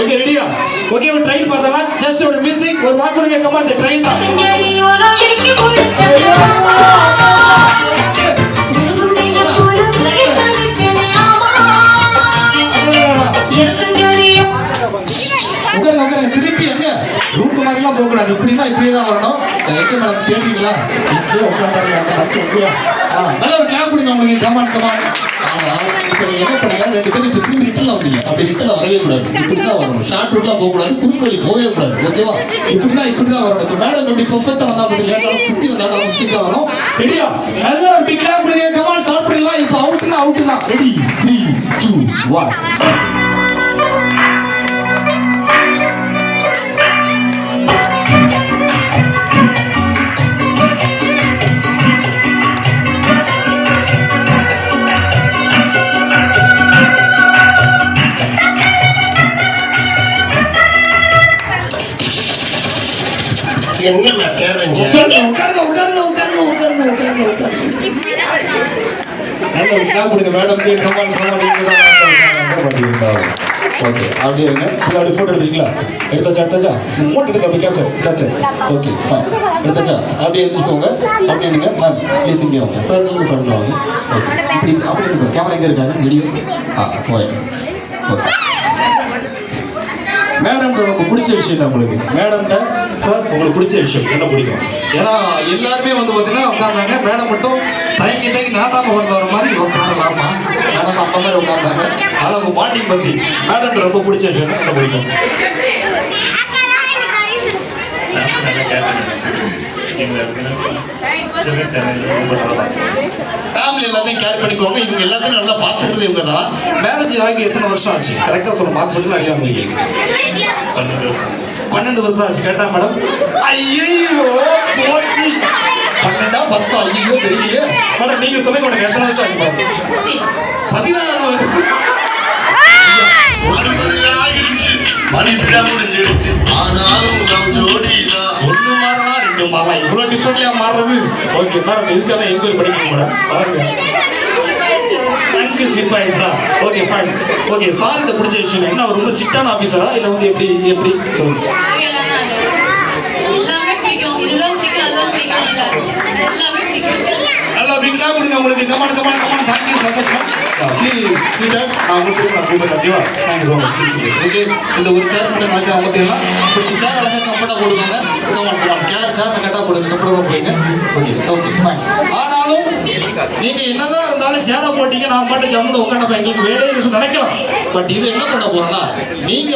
Okay ரெடியா? Okay ஒரு ட்ரைல் பார்த்தலாம். ஜஸ்ட் ஒரு மியூசிக் ஒரு வாக் கொடுங்க. கம் ஆன் தி ட்ரைல் தான். உட்காருங்க திருப்பி எங்க ரூட் மாதிரிலாம் போக கூடாது. இப்படின்னா இப்படியே தான் வரணும். எங்க மேடம் கேட்டீங்களா? இப்படியே உட்காந்துருங்க. நல்ல ஒரு கிளாப் கொடுங்க உங்களுக்கு. Come on come on. இப்போ நீங்க என்ன பண்ணீங்க? 2 பேரும் இப்போ திரும்பி ரிட்டர்ல வந்தீங்க. அப்படி ரிட்டர்ல வரவே கூடாது. இப்படி தான் வரணும். ஷார்ட் ரூட்லாம் போக கூடாது. குறுக்கு வழி போகவே கூடாது. ஓகேவா? இப்படி தான் வரணும். இப்போ மேடம் எப்படி பெர்ஃபெக்ட்டா வந்தா பத்தி லேட்டாலும் சுத்தி வந்தாலும் சுத்தி தான் வரணும். ரெடியா? நல்ல ஒரு பிக் கிளாப் கொடுங்க. கமான் ஸ்டார்ட் பண்ணிடலாம். இப்போ அவுட் தான். ரெடி 3 2 1. என்ன தேவைங்க? மேடம் ஓகே அப்படியே இருங்க. அப்படி போட்டோ எடுத்தீங்களா? எடுத்தாச்சா மூட்டை எடுக்க அப்படி கேப்சர். Okay fine எடுத்தாச்சா? அப்படியே எழுந்திரிச்சுக்கோங்க. அப்படி எடுங்க மேம் ப்ளீஸ் இங்கே வாங்க சார். நீங்கள் பண்ணுவாங்க. ஓகே இப்படி அப்படி இருக்கும். கேமரா எங்கே இருக்காங்க? Video okay. மேடம் உங்களுக்கு பிடிச்ச விஷயம் என்ன? உங்களுக்கு மேடம்கிட்ட சார் உங்களுக்கு பிடிச்ச விஷயம் என்ன பிடிக்கும்? ஏன்னா எல்லாருமே வந்து பார்த்தீங்கன்னா உட்காந்தாங்க. மேடம் மட்டும் தயங்கி நாட்டாம கொண்டு வர மாதிரி உட்காரலாமா? மேடம் அந்த மாதிரி உட்காந்தாங்க. ஆனால் உங்க பாண்டிங் பற்றி மேடம் ரொம்ப பிடிச்ச விஷயம் என்ன பிடிக்கும்? ஃபேமிலி எல்லாத்தையும் கேர் பண்ணிக்கோங்க. இவங்க எல்லாத்தையும் நல்லா பார்த்துக்கிறது இவங்க தான். மேரேஜ் ஆகி எத்தனை வருஷம் ஆச்சு? கரெக்டாக சொல்ல பார்த்து சொல்லி அடியா உங்களுக்கு 12 வருஷம் ஆச்சு. கரெக்டா மேடம்? ஐயோ போச்சு 12 10 ஐயோ தெரியலையே மேடம். நீங்க சொல்லுங்க உனக்கு எத்தனை வருஷம் ஆச்சு மேடம்? 16 வருஷம். ஒண்ணு மாறா 2 மாறா இவ்வளவு டிஃபரெண்ட்லியா மாறுறது. ஓகே மேடம் இதுக்காக என்கொயரி பண்ணிக்கணும் மேடம். பாருங்க ஸ்லிப் ஆயிடுச்சா? Okay fine. ஓகே சார் இந்த பிடிச்ச விஷயம் என்ன? அவர் ரொம்ப ஸ்ட்ரிக்டான ஆஃபீஸரா இல்லை வந்து எப்படி சொல்லுங்க. நல்லா பிக்லா கொடுங்க உங்களுக்கு. Come on thank you so much ma'am. Please sit down. நான் உங்களுக்கு கூப்பிடுறேன். ஓகேவா? Thank you so much. Okay இந்த ஒரு சேர் மட்டும் மாற்றி அமர்த்திடலாம். ஒரு சேர் அழகாக கம்ஃபர்ட்டாக போடுவாங்க. கமான் சேர் கரெக்டாக போடுங்க. கம்ஃபர்ட்டாக போடுங்க. Okay fine. ஆனாலும் நீங்க என்னதான் இருந்தாலும் சேரை போட்டீங்க நான் பாட்டு ஜம்முன்னு உட்காந்து எங்களுக்கு வேலையை நினைக்கலாம். பட் இது என்ன பண்ண போறோம்னா நீங்க